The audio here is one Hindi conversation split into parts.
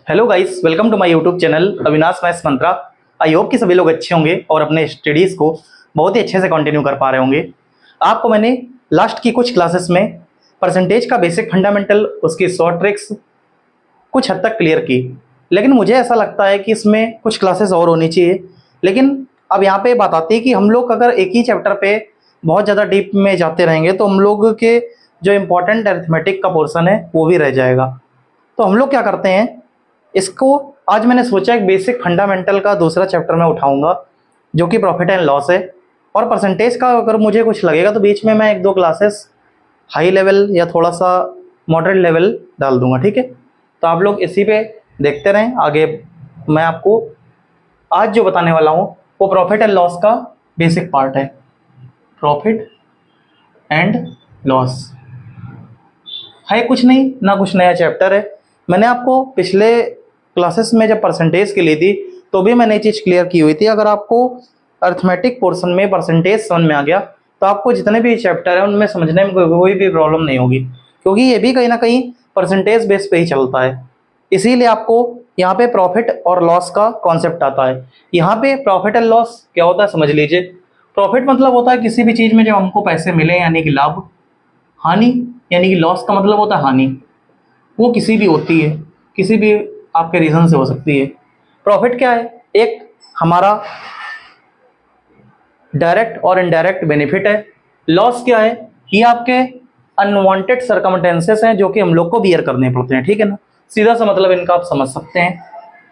Hello guys, welcome to my YouTube channel Avinash maths Mantra. I hope कि सभी लोग अच्छे होंगे और अपने स्टडीज़ को बहुत ही अच्छे से कंटिन्यू कर पा रहे होंगे। आपको मैंने लास्ट की कुछ क्लासेस में परसेंटेज का बेसिक फंडामेंटल, उसकी शॉर्ट ट्रिक्स कुछ हद तक क्लियर की, लेकिन मुझे ऐसा लगता है कि इसमें कुछ क्लासेस और होनी चाहिए। लेकिन अब यहाँ पे बात आती है कि हम लोग अगर एक ही चैप्टर पे बहुत ज़्यादा डीप में जाते रहेंगे तो हम लोग के जो इम्पोर्टेंट अरिथमेटिक का पोर्शन है वो भी रह जाएगा। तो हम लोग क्या करते हैं, इसको आज मैंने सोचा एक बेसिक फंडामेंटल का दूसरा चैप्टर मैं उठाऊंगा जो कि प्रॉफिट एंड लॉस है। और परसेंटेज का अगर मुझे कुछ लगेगा तो बीच में मैं एक दो क्लासेस हाई लेवल या थोड़ा सा मॉडरेट लेवल डाल दूंगा, ठीक है। तो आप लोग इसी पे देखते रहें। आगे मैं आपको आज जो बताने वाला हूँ वो प्रॉफिट एंड लॉस का बेसिक पार्ट है। प्रॉफिट एंड लॉस है कुछ नहीं ना, कुछ नया चैप्टर है। मैंने आपको पिछले क्लासेस में जब परसेंटेज की ली थी तो भी मैंने ये चीज़ क्लियर की हुई थी। अगर आपको अर्थमेटिक पोर्शन में परसेंटेज समझ में आ गया तो आपको जितने भी चैप्टर हैं उनमें समझने में कोई भी प्रॉब्लम नहीं होगी, क्योंकि ये भी कहीं ना कहीं परसेंटेज बेस पे ही चलता है। इसीलिए आपको यहाँ पे प्रॉफिट और लॉस का कॉन्सेप्ट आता है। यहाँ पे प्रॉफिट एंड लॉस क्या होता है समझ लीजिए। प्रॉफिट मतलब होता है किसी भी चीज़ में जब हमको पैसे मिले यानी कि लाभ। हानि यानी कि लॉस का मतलब होता है हानि, वो किसी भी होती है, किसी भी आपके रीज़न से हो सकती है। प्रॉफिट क्या है, एक हमारा डायरेक्ट और इनडायरेक्ट बेनिफिट है। लॉस क्या है, ये आपके अनवांटेड सर्कमस्टेंसेस हैं जो कि हम लोग को बियर करने पड़ते हैं, ठीक है ना। सीधा सा मतलब इनका आप समझ सकते हैं।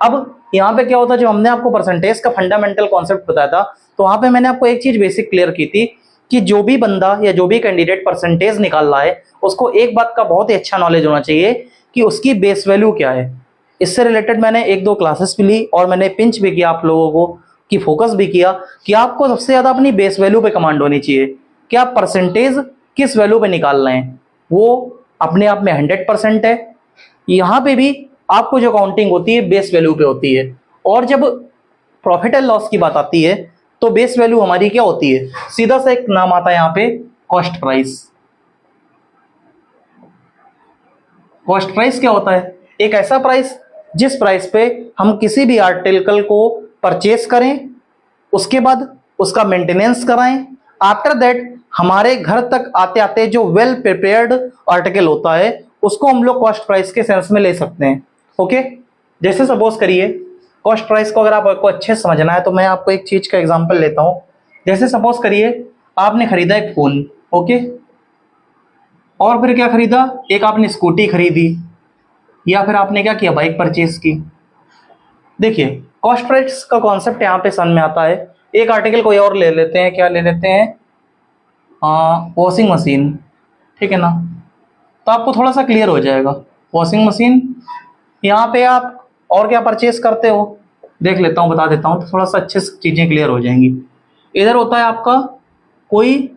अब यहाँ पे क्या होता है, जो हमने आपको परसेंटेज का फंडामेंटल कॉन्सेप्ट बताया था तो वहाँ पे मैंने आपको एक चीज़ बेसिक क्लियर की थी कि जो भी बंदा या जो भी कैंडिडेट परसेंटेज निकाल रहा है उसको एक बात का बहुत ही अच्छा नॉलेज होना चाहिए कि उसकी बेस वैल्यू क्या है। इससे रिलेटेड मैंने एक दो क्लासेस भी ली और मैंने पिंच भी किया आप लोगों को, कि फोकस भी किया कि आपको सबसे ज़्यादा अपनी बेस वैल्यू पे कमांड होनी चाहिए कि आप परसेंटेज किस वैल्यू पे निकाल रहे हैं। वो अपने आप में 100% है। यहाँ पे भी आपको जो काउंटिंग होती है बेस वैल्यू पे होती है। और जब प्रॉफिट एंड लॉस की बात आती है तो बेस वैल्यू हमारी क्या होती है, सीधा सा एक नाम आता है यहाँ पे, कॉस्ट प्राइस। कॉस्ट प्राइस क्या होता है, एक ऐसा प्राइस जिस प्राइस पे हम किसी भी आर्टिकल को परचेस करें, उसके बाद उसका मेंटेनेंस कराएं, आफ्टर दैट हमारे घर तक आते आते जो वेल प्रिपेयर्ड आर्टिकल होता है उसको हम लोग कॉस्ट प्राइस के सेंस में ले सकते हैं। ओके, जैसे सपोज करिए कॉस्ट प्राइस को अगर आपको अच्छे से समझना है तो मैं आपको एक चीज का एग्जांपल लेता हूं। जैसे सपोज करिए आपने खरीदा एक फोन, ओके, और फिर क्या खरीदा, एक आपने स्कूटी खरीदी या फिर आपने क्या किया, बाइक परचेज की। देखिए कॉस्ट प्राइस का कॉन्सेप्ट यहाँ पे समझ में आता है। एक आर्टिकल कोई और ले लेते हैं, क्या ले लेते हैं, वॉशिंग मशीन, ठीक है ना। तो आपको थोड़ा सा क्लियर हो जाएगा। वॉशिंग मशीन, यहाँ पे आप और क्या परचेज करते हो देख लेता हूँ, बता देता हूँ तो थोड़ा सा अच्छे से चीज़ें क्लियर हो जाएंगी। इधर होता है आपका कोई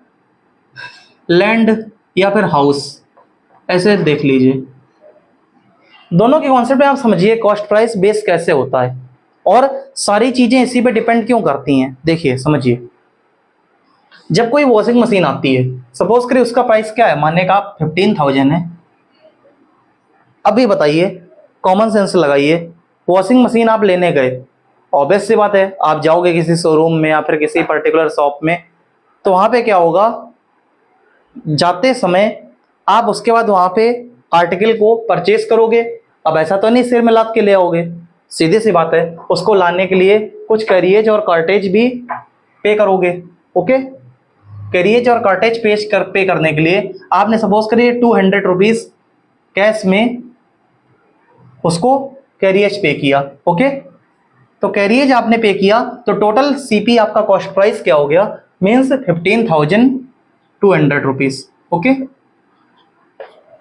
लैंड या फिर हाउस, ऐसे देख लीजिए। दोनों के कॉन्सेप्ट में आप समझिए कॉस्ट प्राइस बेस कैसे होता है और सारी चीजें इसी पे डिपेंड क्यों करती हैं। देखिए समझिए, जब कोई वॉशिंग मशीन आती है, सपोज करिए उसका प्राइस क्या है, मानने का 15,000 है। अभी बताइए, कॉमन सेंस लगाइए, वॉशिंग मशीन आप लेने गए, ऑब्वियस सी बात है आप जाओगे किसी शोरूम में या फिर किसी पर्टिकुलर शॉप में, तो वहां पे क्या होगा, जाते समय आप उसके बाद वहां पे आर्टिकल को परचेज करोगे। अब ऐसा तो नहीं सिर में लाद के ले आओगे, सीधी सी बात है उसको लाने के लिए कुछ कैरियज और कार्टेज भी पे करोगे। ओके, कैरियज और कार्टेज पे करने के लिए आपने सपोज करिए 200 रुपीज कैश में उसको कैरियज पे किया। ओके, तो कैरियज आपने पे किया तो टोटल सीपी आपका कॉस्ट प्राइस क्या हो गया, means 15,200 rupees. Okay,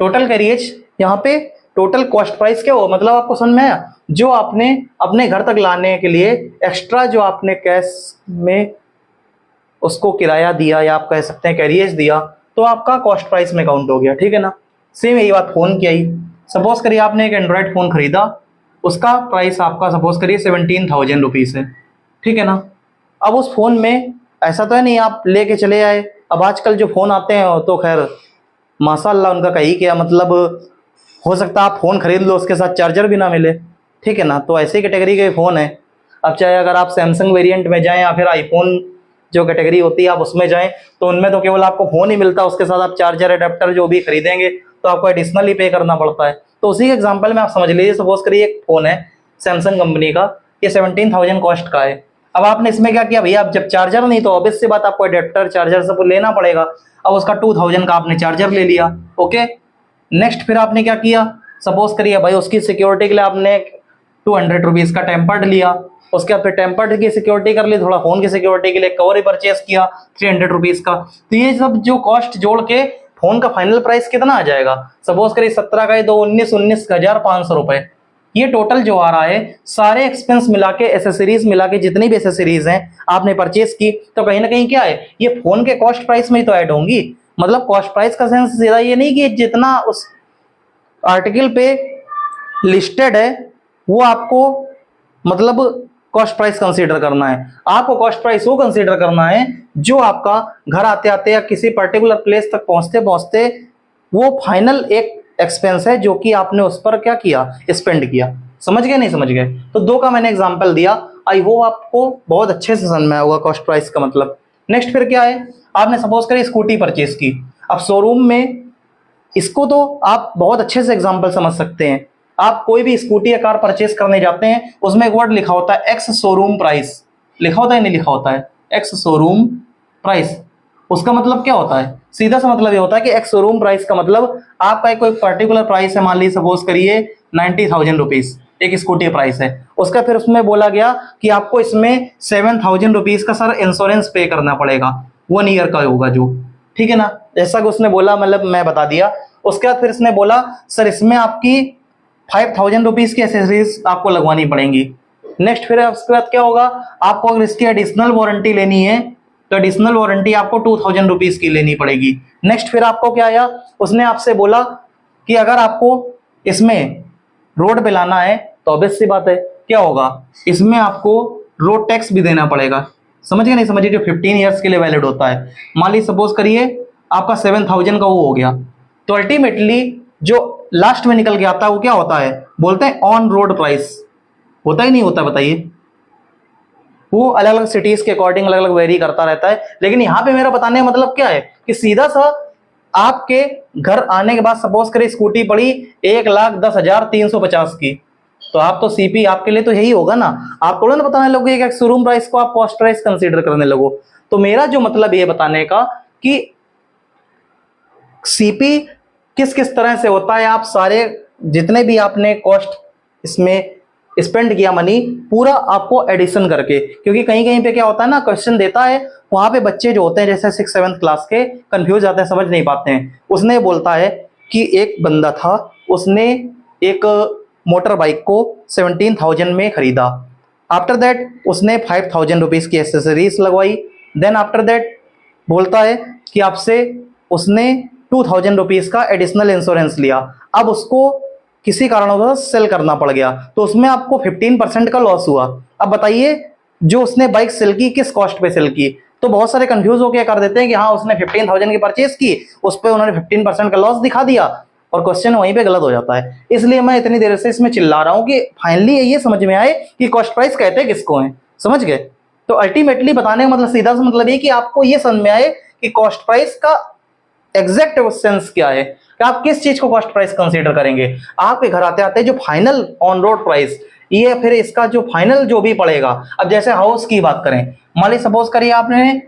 total carriage, यहाँ पे टोटल कॉस्ट प्राइस क्या हो, मतलब आपको समझ में आया, जो आपने अपने घर तक लाने के लिए एक्स्ट्रा जो आपने कैश में उसको किराया दिया या आप कह सकते हैं कैरियज दिया, तो आपका कॉस्ट प्राइस में काउंट हो गया, ठीक है ना। सेम यही बात फोन की आई। सपोज करिए आपने एक एंड्रॉयड फोन खरीदा, उसका प्राइस आपका सपोज करिए 17,000 रुपीज है, ठीक है ना। अब उस फोन में ऐसा तो है नहीं आप लेके चले आए, अब आजकल जो फोन आते हैं तो खैर माशाल्लाह उनका कहीं क्या मतलब, हो सकता है आप फोन खरीद लो उसके साथ चार्जर भी ना मिले, ठीक है ना। तो ऐसी कैटेगरी के फ़ोन है। अब चाहे अगर आप सैमसंग वेरिएंट में जाएं या फिर आईफोन जो कैटेगरी होती है आप उसमें जाएं, तो उनमें तो केवल आपको फ़ोन ही मिलता है, उसके साथ आप चार्जर अडेप्टर जो भी खरीदेंगे तो आपको एडिशनली पे करना पड़ता है। तो उसी के एग्जाम्पल में आप समझ लीजिए, सपोज करिए एक फ़ोन है सैमसंग कंपनी का, ये 17,000 कॉस्ट का है। अब आपने इसमें क्या किया भैया, अब जब चार्जर नहीं तो ऑब्वियस सी बात आपको अडेप्टर चार्जर सब लेना पड़ेगा। अब उसका 2000 का आपने चार्जर ले लिया, ओके। नेक्स्ट फिर आपने क्या किया, सपोज करिए भाई उसकी सिक्योरिटी के लिए आपने 200 रुपीज़ का टेम्पर्ड लिया, उसके बाद फिर टेम्पर्ड की सिक्योरिटी कर ली, थोड़ा फोन की सिक्योरिटी के लिए कवर ही परचेस किया 300 रुपीज़ का। तो ये सब जो कॉस्ट जोड़ के फोन का फाइनल प्राइस कितना आ जाएगा, सपोज करिए 17 का, तो 19,500 रुपए। ये टोटल जो आ रहा है सारे एक्सपेंस मिला के, एसेसरीज मिला के, जितनी भी एसेसरीज हैं आपने परचेस की, तो कहीं ना कहीं क्या है, ये फोन के कॉस्ट प्राइस में ही तो ऐड होंगी। मतलब कॉस्ट प्राइस का सेंस सीधा ये नहीं कि जितना उस आर्टिकल पे लिस्टेड है वो आपको मतलब कॉस्ट प्राइस कंसीडर करना है। आपको कॉस्ट प्राइस वो कंसीडर करना है जो आपका घर आते आते या किसी पर्टिकुलर प्लेस तक पहुंचते पहुंचते वो फाइनल एक एक्सपेंस है जो कि आपने उस पर क्या किया, स्पेंड किया। समझ गए नहीं समझ गए? तो दो का मैंने एग्जांपल दिया, आई होप आपको बहुत अच्छे से समझ में आया होगा कॉस्ट प्राइस का मतलब। नेक्स्ट फिर क्या है, आपने सपोज करिए स्कूटी परचेज की। अब शोरूम में इसको तो आप बहुत अच्छे से एग्जांपल समझ सकते हैं। आप कोई भी स्कूटी या कार परचेस करने जाते हैं, उसमें एक वर्ड लिखा होता है एक्स शोरूम प्राइस। लिखा होता है नहीं लिखा होता है, एक्स शोरूम प्राइस। उसका मतलब क्या होता है, सीधा सा मतलब ये होता है कि एक्स शोरूम प्राइस का मतलब आपका एक कोई पर्टिकुलर प्राइस है, मान लीजिए सपोज करिए 90,000 रुपीज एक स्कूटी प्राइस है। उसका फिर उसमें बोला गया कि आपको इसमें 7,000 रुपीज का सर इंश्योरेंस पे करना पड़ेगा, 1 ईयर का होगा जो, ठीक है ना। जैसा कि उसने बोला मतलब मैं बता दिया। उसके बाद फिर इसने बोला सर इसमें आपकी 5,000 रुपीज की एसेसरीज आपको लगवानी पड़ेंगी। नेक्स्ट फिर उसके बाद क्या होगा, आपको अगर इसकी एडिशनल वारंटी लेनी है तो एडिशनल वारंटी आपको 2,000 रुपीज की लेनी पड़ेगी। नेक्स्ट फिर आपको क्या आया, उसने आपसे बोला कि अगर आपको इसमें रोड पे लाना है तो ऑब्वियस सी बात है क्या होगा, इसमें आपको रोड टैक्स भी देना पड़ेगा। समझ गए नहीं समझिए, जो 15 ईयर्स के लिए वैलिड होता है। मान लीजिए सपोज करिए आपका 7,000 का वो हो गया, तो अल्टीमेटली जो लास्ट में निकल के आता है वो क्या होता है, बोलते हैं ऑन रोड प्राइस। होता ही नहीं होता बताइए? वो अलग अलग सिटीज के अकॉर्डिंग अलग अलग वेरी करता रहता है। लेकिन यहाँ पे मेरा बताने का मतलब क्या है कि सीधा सा आपके घर आने के बाद सपोज करिए स्कूटी पड़ी 1,10,350 की, तो आप तो सीपी आपके लिए तो यही होगा ना। आप थोड़ा ना बताने लगोगे कि शोरूम प्राइस को आप कॉस्ट प्राइस कंसीडर करने लगो। तो मेरा जो मतलब ये बताने का कि सीपी किस किस तरह से होता है, आप सारे जितने भी आपने कॉस्ट इसमें स्पेंड किया मनी पूरा आपको एडिशन करके, क्योंकि कहीं कहीं पे क्या होता है ना, क्वेश्चन देता है वहां पे बच्चे जो होते हैं जैसे 6-7 क्लास के कंफ्यूज जाते हैं, समझ नहीं पाते हैं। उसने बोलता है कि एक बंदा था, उसने एक मोटर बाइक को 17,000 में खरीदा। आफ्टर दैट उसने 5,000 रुपीज की एसेसरीज लगवाई। देन आफ्टर दैट बोलता है कि आपसे उसने 2,000 रुपीज का एडिशनल इंश्योरेंस लिया। अब उसको किसी कारणवश सेल करना पड़ गया, तो उसमें आपको 15% का लॉस हुआ। अब बताइए जो उसने बाइक सेल की किस कॉस्ट पे सेल की? तो बहुत सारे कंफ्यूज होकर कर देते हैं कि हाँ उसने 15,000 की परचेज की, उस पर उन्होंने 15% का लॉस दिखा दिया और क्वेश्चन वहीं पे गलत हो जाता है। इसलिए मैं इतनी देर से इसमें चिल्ला रहा हूं कि फाइनली ये समझ में आए कि कॉस्ट प्राइस कहते किसको है। समझ गए? तो अल्टीमेटली बताने का मतलब सीधा सा मतलब ये कि आपको ये समझ में आए कि कॉस्ट प्राइस का एग्जैक्ट सेंस क्या है, कि आप किस चीज को कॉस्ट प्राइस कंसीडर करेंगे। आपके घर आते आते जो फाइनल ऑन रोड प्राइस, ये फिर इसका जो फाइनल जो भी पड़ेगा। अब जैसे हाउस की बात करें, मान ली सपोज करिए आपने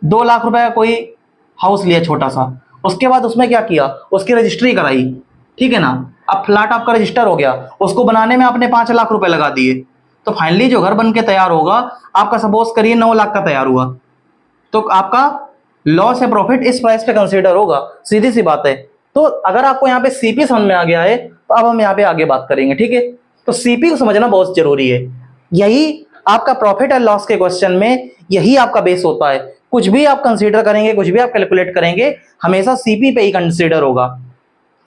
2 लाख रुपए का कोई हाउस लिया छोटा सा, उसके बाद उसमें क्या किया, उसकी रजिस्ट्री कराई, ठीक है ना। अब फ्लैट आपका रजिस्टर हो गया, उसको बनाने में आपने 5 लाख रुपए लगा दिए, तो फाइनली जो घर बन के तैयार होगा आपका सपोज करिए 9 लाख का तैयार हुआ, तो आपका लॉस या प्रॉफिट इस प्राइस पे कंसीडर होगा। सीधी सी बात है। तो अगर आपको यहाँ पे सीपी समझ में आ गया है तो अब हम यहाँ पे आगे बात करेंगे, ठीक है। तो सीपी को समझना बहुत जरूरी है। यही आपका प्रॉफिट एंड लॉस के क्वेश्चन में यही आपका बेस होता है। कुछ भी आप कंसीडर करेंगे, कुछ भी आप कैलकुलेट करेंगे, हमेशा सीपी पे ही कंसीडर होगा।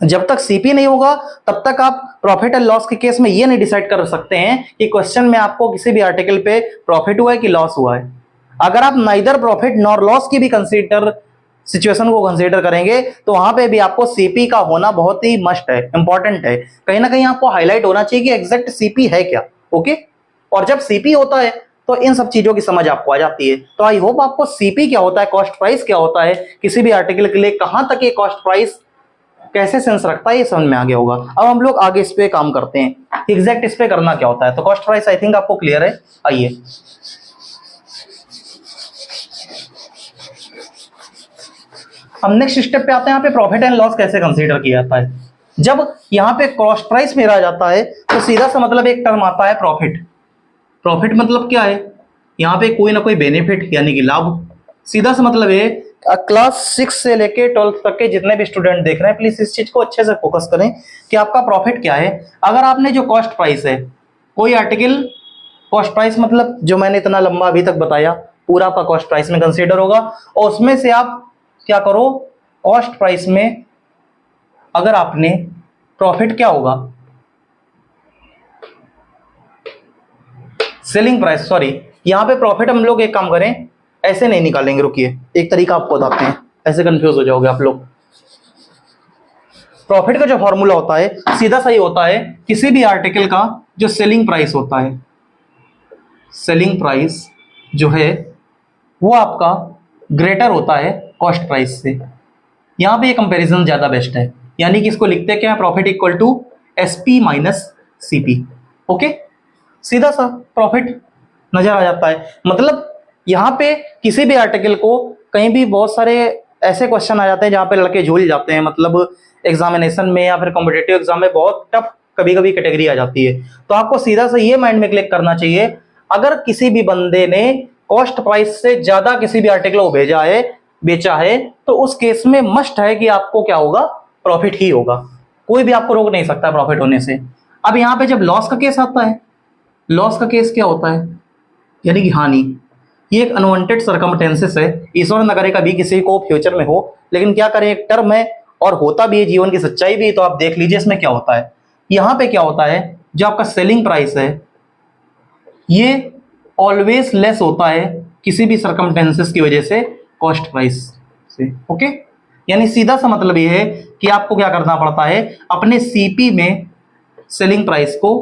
जब तक सीपी नहीं होगा तब तक आप प्रॉफिट एंड लॉस के केस में ये नहीं डिसाइड कर सकते हैं कि क्वेश्चन में आपको किसी भी आर्टिकल पे प्रॉफिट हुआ है कि लॉस हुआ है। अगर आप नाइदर प्रॉफिट नॉर लॉस की भी कंसीडर सिचुएशन को कंसीडर करेंगे तो वहां पे भी आपको सीपी का होना बहुत ही मस्ट है, इंपॉर्टेंट है। कहीं ना कहीं आपको हाईलाइट होना चाहिए कि एग्जैक्ट सीपी है क्या। ओके, और जब सीपी होता है तो इन सब चीजों की समझ आपको आ जाती है। तो आई होप आपको सीपी क्या होता है, कॉस्ट प्राइस क्या होता है, किसी भी आर्टिकल के लिए कहां तक ये कॉस्ट प्राइस कैसे सेंस रखता है, ये समझ में आ गया होगा। अब हम लोग आगे इस पे काम करते हैं, एग्जैक्ट इस पे करना क्या होता है। तो कॉस्ट प्राइस आई थिंक आपको क्लियर है। आइए हम नेक्स्ट स्टेप पे आते हैं। यहाँ पे प्रॉफिट एंड लॉस कैसे कंसीडर किया जाता है। जब यहाँ पे कॉस्ट प्राइस में आ जाता है तो सीधा सा मतलब एक टर्म आता है प्रॉफिट। प्रॉफिट मतलब क्या है, यहाँ पे कोई ना कोई बेनिफिट यानी कि लाभ। सीधा सा मतलब है क्लास 6 से लेके 12th तक के जितने भी स्टूडेंट देख रहे हैं प्लीज इस चीज को अच्छे से फोकस करें कि आपका प्रॉफिट क्या है। अगर आपने जो कॉस्ट प्राइस है, कोई आर्टिकल कॉस्ट प्राइस मतलब जो मैंने इतना लंबा अभी तक बताया पूरा आपका कॉस्ट प्राइस में कंसीडर होगा, और उसमें से आप क्या करो, कॉस्ट प्राइस में अगर आपने प्रॉफिट क्या होगा, सेलिंग प्राइस, सॉरी यहां पे प्रॉफिट हम लोग एक काम करें, ऐसे नहीं निकालेंगे, रुकिए एक तरीका आपको बताते हैं, ऐसे कंफ्यूज हो जाओगे आप लोग। प्रॉफिट का जो फॉर्मूला होता है सीधा सही होता है, किसी भी आर्टिकल का जो सेलिंग प्राइस होता है, सेलिंग प्राइस जो है वो आपका ग्रेटर होता है कॉस्ट प्राइस से। यहां पे ये कंपैरिजन ज्यादा बेस्ट है, यानी कि इसको लिखते क्या है, profit equal to SP minus CP. Okay, सीधा सा प्रॉफिट नजर आ जाता है। मतलब यहां पे किसी भी आर्टिकल को कहीं भी बहुत सारे ऐसे क्वेश्चन आ जाते हैं जहां पे लड़के झूल जाते हैं, मतलब एग्जामिनेशन में या फिर कॉम्पिटेटिव एग्जाम में बहुत टफ कभी कभी कैटेगरी आ जाती है। तो आपको सीधा सा ये माइंड में क्लिक करना चाहिए, अगर किसी भी बंदे ने कॉस्ट प्राइस से ज्यादा किसी भी आर्टिकल को भेजा है, बेचा है, तो उस केस में मस्ट है कि आपको क्या होगा, प्रॉफिट ही होगा। कोई भी आपको रोक नहीं सकता प्रॉफिट होने से। अब यहां पे जब लॉस का केस आता है, लॉस का केस क्या होता है, यानी कि हानि, ये एक अनवांटेड सर्कमस्टेंसेस है, ईश्वर न करे कभी किसी को फ्यूचर में हो, लेकिन क्या करें एक टर्म है और होता भी है, जीवन की सच्चाई भी। तो आप देख लीजिए इसमें क्या होता है। यहां पे क्या होता है, जो आपका सेलिंग प्राइस है ये ऑलवेज लेस होता है किसी भी सर्कमस्टेंसेस की वजह से कॉस्ट प्राइस से। ओके, यानी सीधा सा मतलब ये है कि आपको क्या करना पड़ता है, अपने सीपी में सेलिंग प्राइस को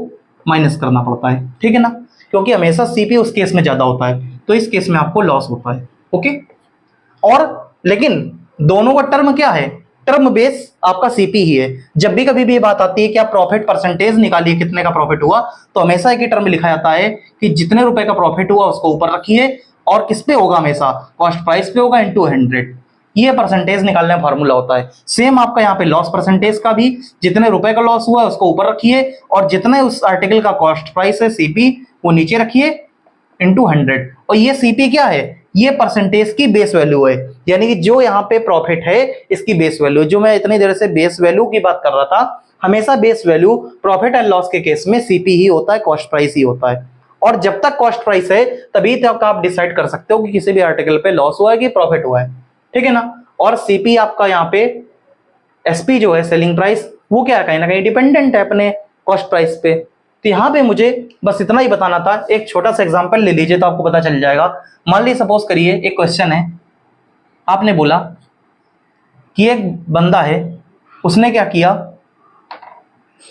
माइनस करना पड़ता है, ठीक है ना, क्योंकि हमेशा सीपी उस केस में ज्यादा होता है, तो इस केस में आपको लॉस होता है। ओके, और लेकिन दोनों का टर्म क्या है, टर्म बेस आपका सीपी ही है। जब भी कभी भी ये बात आती है कि आप प्रॉफिट परसेंटेज निकालिए कितने का प्रॉफिट हुआ, तो हमेशा एक ही टर्म लिखा जाता है कि जितने रुपए का प्रॉफिट हुआ उसको ऊपर रखिए, और किस पे होगा, हमेशा कॉस्ट प्राइस पे होगा इनटू 100। ये परसेंटेज निकालने का फॉर्मूला होता है। सेम आपका यहाँ पे लॉस परसेंटेज का भी, जितने रुपए का लॉस हुआ है उसको ऊपर रखिए, और जितने उस आर्टिकल का कॉस्ट प्राइस है सीपी वो नीचे रखिए इनटू 100। और ये सीपी क्या है, ये परसेंटेज की बेस वैल्यू है, यानी कि जो यहाँ पे प्रॉफिट है इसकी बेस वैल्यू। जो मैं इतनी देर से बेस वैल्यू की बात कर रहा था, हमेशा base value profit and loss के केस में सीपी ही होता है, कॉस्ट प्राइस ही होता है। और जब तक कॉस्ट प्राइस है तभी तक आप डिसाइड कर सकते हो कि किसी भी आर्टिकल पे लॉस हुआ है कि प्रॉफिट हुआ है, ठीक है ना। और सीपी आपका यहाँ पे एसपी जो है सेलिंग प्राइस, वो क्या है, कहीं ना कहीं डिपेंडेंट है अपने कॉस्ट प्राइस पे। तो यहाँ पे मुझे बस इतना ही बताना था। एक छोटा सा एग्जांपल ले लीजिए तो आपको पता चल जाएगा। मान लीजिए सपोज करिए एक क्वेश्चन है, आपने बोला कि एक बंदा है, उसने क्या किया,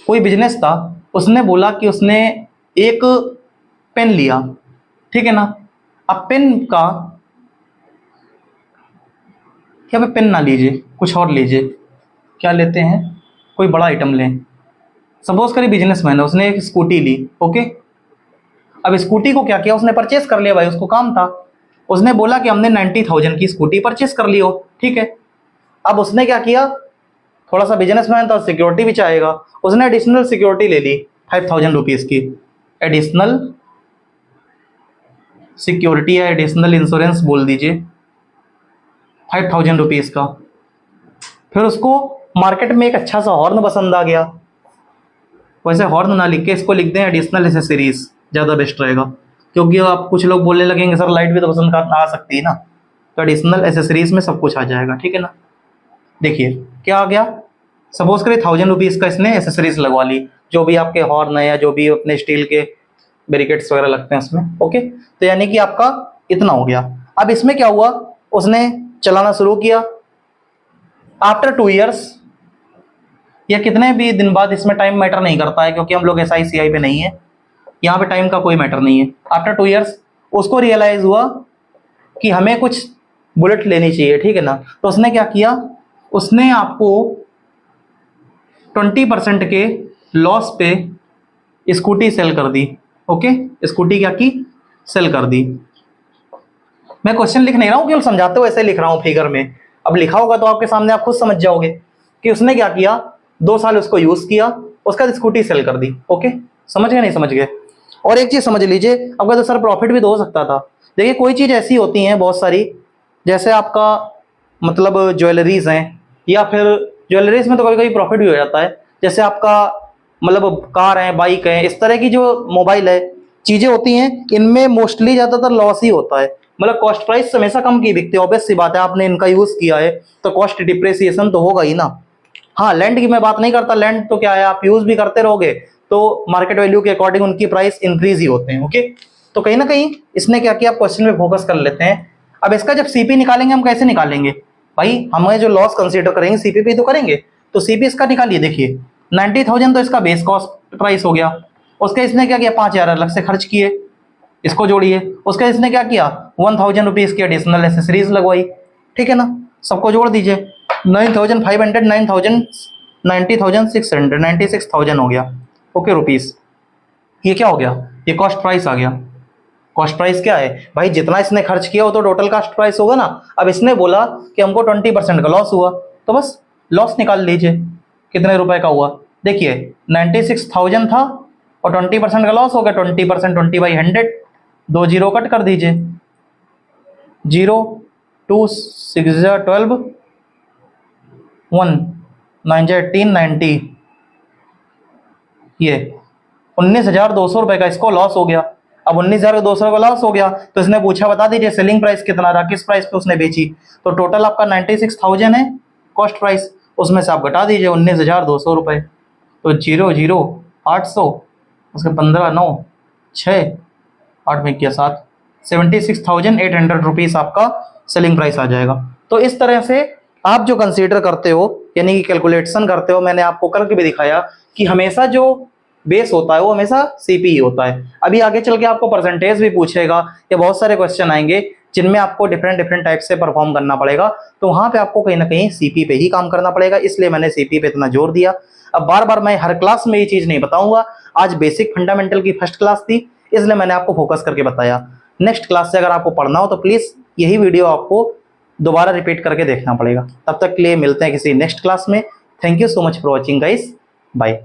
कोई बिजनेस था, उसने बोला कि उसने एक पेन लिया, ठीक है ना। अब पेन का क्या, पेन ना लीजिए कुछ और लीजिए, क्या लेते हैं, कोई बड़ा आइटम लें। सपोज करिए बिजनेसमैन है, उसने एक स्कूटी ली। ओके, अब स्कूटी को क्या किया, उसने परचेस कर लिया, भाई उसको काम था। उसने बोला कि हमने 90,000 की स्कूटी परचेस कर ली हो, ठीक है। अब उसने क्या किया, थोड़ा सा बिजनेसमैन था, सिक्योरिटी भी चाहेगा, उसने एडिशनल सिक्योरिटी ले ली 5,000 रुपीज की, एडिशनल सिक्योरिटी या एडिशनल इंश्योरेंस बोल दीजिए 5,000 रुपीज का। फिर उसको मार्केट में एक अच्छा सा हॉर्न पसंद आ गया, वैसे हॉर्न ना लिख के इसको लिख दें एडिशनल एसेसरीज, ज़्यादा बेस्ट रहेगा, क्योंकि आप कुछ लोग बोलने लगेंगे सर लाइट भी तो पसंद आ सकती है ना, तो एडिशनल एसेसरीज में सब कुछ आ जाएगा, ठीक है ना। देखिए क्या आ गया, सपोज करिए 1,000 रुपीज़ का इसने एसेसरीज लगवा ली, जो भी आपके हॉर्न है या जो भी अपने स्टील के बैरिकेड्स वगैरह लगते हैं उसमें। ओके, तो यानी कि आपका इतना हो गया। अब इसमें क्या हुआ, उसने चलाना शुरू किया, आफ्टर 2 ईयर्स, या कितने भी दिन बाद, इसमें टाइम मैटर नहीं करता है क्योंकि हम लोग SICI पे नहीं है, यहाँ पे टाइम का कोई मैटर नहीं है। आफ्टर 2 ईयर्स उसको रियलाइज हुआ कि हमें कुछ बुलेट लेनी चाहिए, ठीक है ना, तो उसने क्या किया, उसने आपको 20% के लॉस पे स्कूटी सेल कर दी। ओके, स्कूटी क्या की, सेल कर दी। मैं क्वेश्चन लिख नहीं रहा हूँ, केवल समझाते हुए ऐसे लिख रहा हूँ फिगर में। अब लिखा होगा तो आपके सामने आप खुद समझ जाओगे कि उसने क्या किया, 2 साल उसको यूज किया, उसका स्कूटी सेल कर दी। ओके, समझ गए नहीं समझ गए? और एक चीज समझ लीजिए, आपका तो सर प्रॉफिट भी तो हो सकता था। देखिए कोई चीज ऐसी होती है बहुत सारी, जैसे आपका मतलब ज्वेलरीज हैं, या फिर ज्वेलरीज में तो कभी कभी प्रॉफिट भी हो जाता है, जैसे आपका मतलब कार है, बाइक है, इस तरह की जो मोबाइल है, चीजें होती हैं, इनमें मोस्टली ज्यादातर लॉस ही होता है। मतलब कॉस्ट प्राइस हमेशा कम की बिकती है, ऑब्वियस सी बात है, आपने इनका यूज किया है तो कॉस्ट डिप्रिसिएशन तो होगा ही ना। हाँ, लैंड की मैं बात नहीं करता, लैंड तो क्या है, आप यूज भी करते रहोगे तो मार्केट वैल्यू के अकॉर्डिंग उनकी प्राइस इंक्रीज ही होते हैं। ओके, तो कहीं ना कहीं इसने क्या किया, क्वेश्चन में फोकस कर लेते हैं। अब इसका जब सीपी निकालेंगे, हम कैसे निकालेंगे भाई, हमें जो लॉस कंसीडर करेंगे सीपी पे तो करेंगे, तो सीपी इसका निकालिए। देखिए 90,000 तो इसका बेस कॉस्ट प्राइस हो गया, उसके इसने क्या किया, 5,000 अलग से खर्च किए, इसको जोड़िए। उसका इसने क्या किया, 1,000 रुपीज की एडिशनल एसेसरीज लगवाई, ठीक है ना, सबको जोड़ दीजिए। 9,500, 9,000, 90,600, 96,000 हो गया। ओके रुपीस, ये क्या हो गया, ये कॉस्ट प्राइस आ गया। कॉस्ट प्राइस क्या है भाई, जितना इसने खर्च किया वो तो टोटल कॉस्ट प्राइस होगा ना। अब इसने बोला कि हमको 20% का लॉस हुआ, तो बस लॉस निकाल लीजिए, कितने रुपए का हुआ। देखिए 96,000 था और 20% का लॉस हो गया, 20%, 20/100, 2 जीरो कट कर दीजिए, 0, 2, 6, 12, 1, 9, 18, 90, ये 19,200 रुपए का इसको लॉस हो गया। अब 19,200 का लॉस हो गया तो इसने पूछा बता दीजिए सेलिंग प्राइस कितना रहा, किस प्राइस पे उसने बेची, तो टोटल आपका 96,000 है कॉस्ट प्राइस, उसमें से आप घटा दीजिए 19,200 रुपए, तो 0, 0, 800, उसके 15, 9, 6, 8 में किया 7, 76,800 रुपीज आपका सेलिंग प्राइस आ जाएगा। तो इस तरह से आप जो कंसीडर करते हो, यानी कि कैलकुलेशन करते हो, मैंने आपको करके भी दिखाया कि हमेशा जो बेस होता है वो हमेशा सीपी होता है। अभी आगे चल के आपको परसेंटेज भी पूछेगा, या बहुत सारे क्वेश्चन आएंगे जिनमें आपको डिफरेंट डिफरेंट टाइप से परफॉर्म करना पड़ेगा, तो वहां पे आपको कहीं ना कहीं सीपी पे ही काम करना पड़ेगा, इसलिए मैंने सीपी पे इतना जोर दिया। अब बार बार मैं हर क्लास में ये चीज नहीं बताऊंगा, आज बेसिक फंडामेंटल की फर्स्ट क्लास थी इसलिए मैंने आपको फोकस करके बताया। नेक्स्ट क्लास से अगर आपको पढ़ना हो तो प्लीज यही वीडियो आपको दोबारा रिपीट करके देखना पड़ेगा। तब तक के लिए मिलते हैं किसी नेक्स्ट क्लास में। Thank you so much for watching guys, bye.